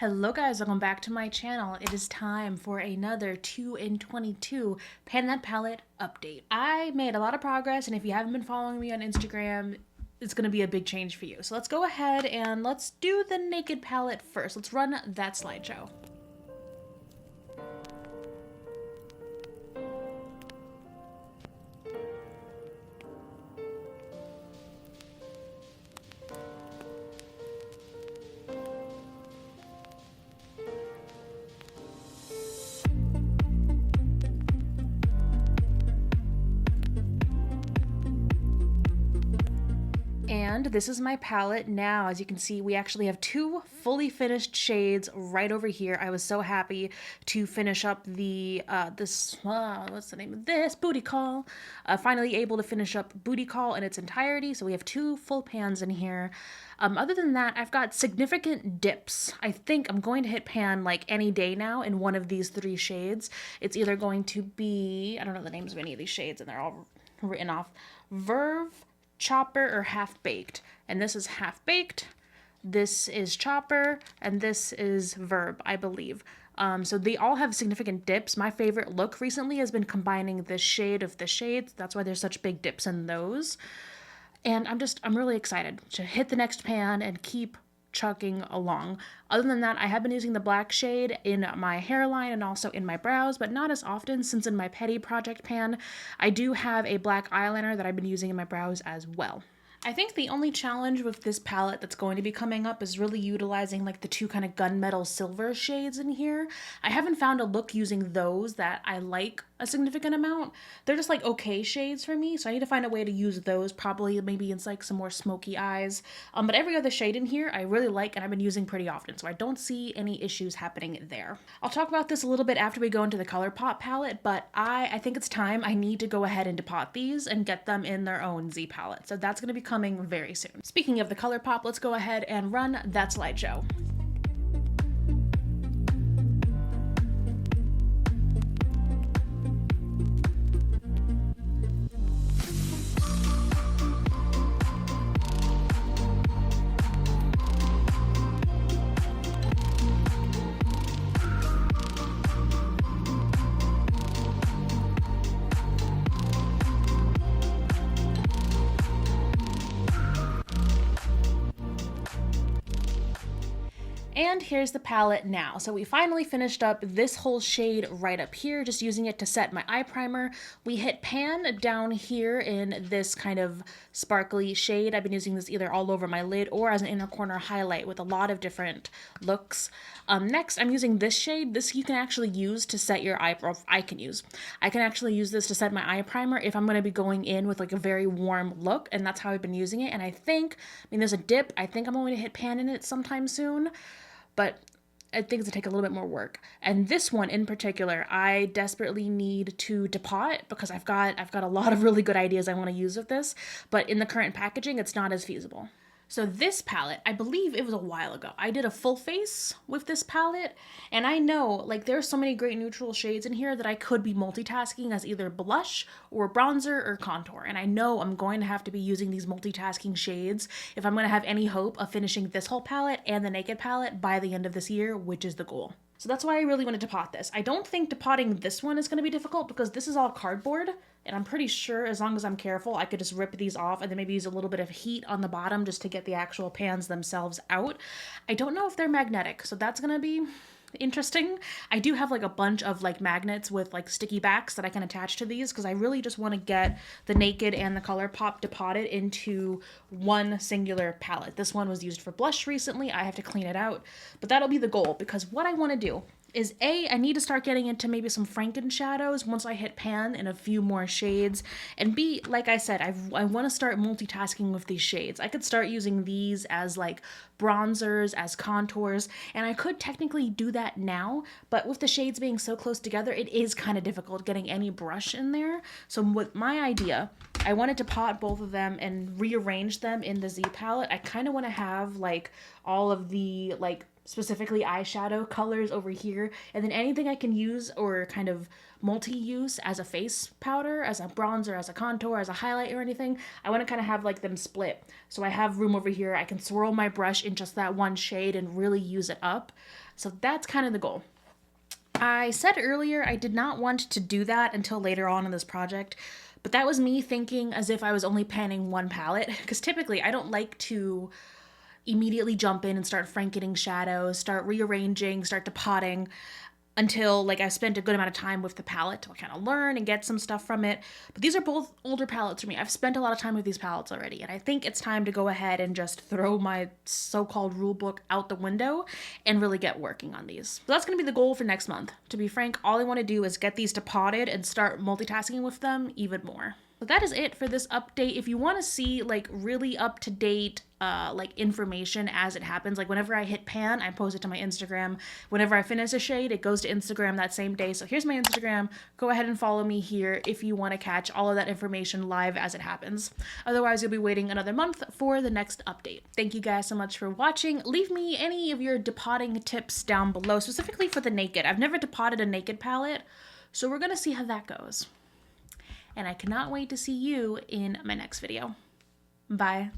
Hello guys, welcome back to my channel. It is time for another 2 in 22 Pan That Palette update. I made a lot of progress, and if you haven't been following me on Instagram, it's going to be a big change for you. So let's go ahead and let's do the Naked palette first. Let's run that slideshow. And this is my palette now. As you can see, we actually have two fully finished shades right over here. I was so happy to finish up the, what's the name of this? Booty Call. Finally able to finish up Booty Call in its entirety. So we have two full pans in here. Other than that, I've got significant dips. I think I'm going to hit pan like any day now in one of these three shades. It's either going to be, I don't know the names of any of these shades, and they're all written off. Verve, Chopper, or Half Baked. And this is Half Baked, this is Chopper, and this is Verb, I believe. So they all have significant dips. My favorite look recently has been combining this shade of the shades. That's why there's such big dips in those. And I'm really excited to hit the next pan and keep chugging along. Other than that, I have been using the black shade in my hairline and also in my brows, but not as often, since in my Petty Project pan, I do have a black eyeliner that I've been using in my brows as well. I think the only challenge with this palette that's going to be coming up is really utilizing like the two kind of gunmetal silver shades in here. I haven't found a look using those that I like a significant amount. They're just like okay shades for me, so I need to find a way to use those, probably maybe it's like some more smoky eyes. But every other shade in here I really like and I've been using pretty often, so I don't see any issues happening there. I'll talk about this a little bit after we go into the Colourpop palette, but I think it's time. I need to go ahead and depot these and get them in their own Z palette, so that's going to be coming very soon. Speaking of the Colourpop, let's go ahead and run that slideshow. And here's the palette now. So we finally finished up this whole shade right up here, just using it to set my eye primer. We hit pan down here in this kind of sparkly shade. I've been using this either all over my lid or as an inner corner highlight with a lot of different looks. Next, I'm using this shade. This you can actually use to set your eye, or I can actually use this to set my eye primer if I'm going to be going in with like a very warm look, and that's how I've been using it. And I mean, there's a dip. I think I'm going to hit pan in it sometime soon, but I think it's gonna take a little bit more work. And this one in particular, I desperately need to depot because I've got a lot of really good ideas I want to use with this, but in the current packaging, it's not as feasible. So this palette, I believe it was a while ago, I did a full face with this palette, and I know like there's so many great neutral shades in here that I could be multitasking as either blush or bronzer or contour, and I know I'm going to have to be using these multitasking shades if I'm going to have any hope of finishing this whole palette and the Naked palette by the end of this year, which is the goal. So that's why I really want to depot this. I don't think depotting this one is going to be difficult because this is all cardboard, and I'm pretty sure as long as I'm careful, I could just rip these off and then maybe use a little bit of heat on the bottom just to get the actual pans themselves out. I don't know if they're magnetic, so that's going to be interesting. I do have like a bunch of like magnets with like sticky backs that I can attach to these because I really just want to get the Naked and the Colourpop depotted into one singular palette. This one was used for blush recently. I have to clean it out, but that'll be the goal because what I want to do is I need to start getting into maybe some Franken shadows once I hit pan in a few more shades, and B, like I said, I want to start multitasking with these shades. I could start using these as like bronzers, as contours, and I could technically do that now, but with the shades being so close together, it is kind of difficult getting any brush in there. So with my idea, I wanted to pot both of them and rearrange them in the Z palette. I kind of want to have like all of the like specifically eyeshadow colors over here. And then anything I can use or kind of multi-use as a face powder, as a bronzer, as a contour, as a highlight or anything, I want to kind of have like them split. So I have room over here. I can swirl my brush in just that one shade and really use it up. So that's kind of the goal. I said earlier I did not want to do that until later on in this project, but that was me thinking as if I was only panning one palette, because typically I don't like to immediately jump in and start frankening shadows, start rearranging, start depotting until like I spent a good amount of time with the palette to kind of learn and get some stuff from it. But these are both older palettes for me. I've spent a lot of time with these palettes already, and I think it's time to go ahead and just throw my so-called rule book out the window and really get working on these. So that's gonna be the goal for next month. To be frank, all I want to do is get these depotted and start multitasking with them even more. So that is it for this update. If you want to see like really up-to-date like information as it happens, like whenever I hit pan, I post it to my Instagram. Whenever I finish a shade, it goes to Instagram that same day. So here's my Instagram. Go ahead and follow me here if you want to catch all of that information live as it happens. Otherwise, you'll be waiting another month for the next update. Thank you guys so much for watching. Leave me any of your depotting tips down below, specifically for the Naked. I've never depotted a Naked palette, so we're gonna see how that goes. And I cannot wait to see you in my next video. Bye.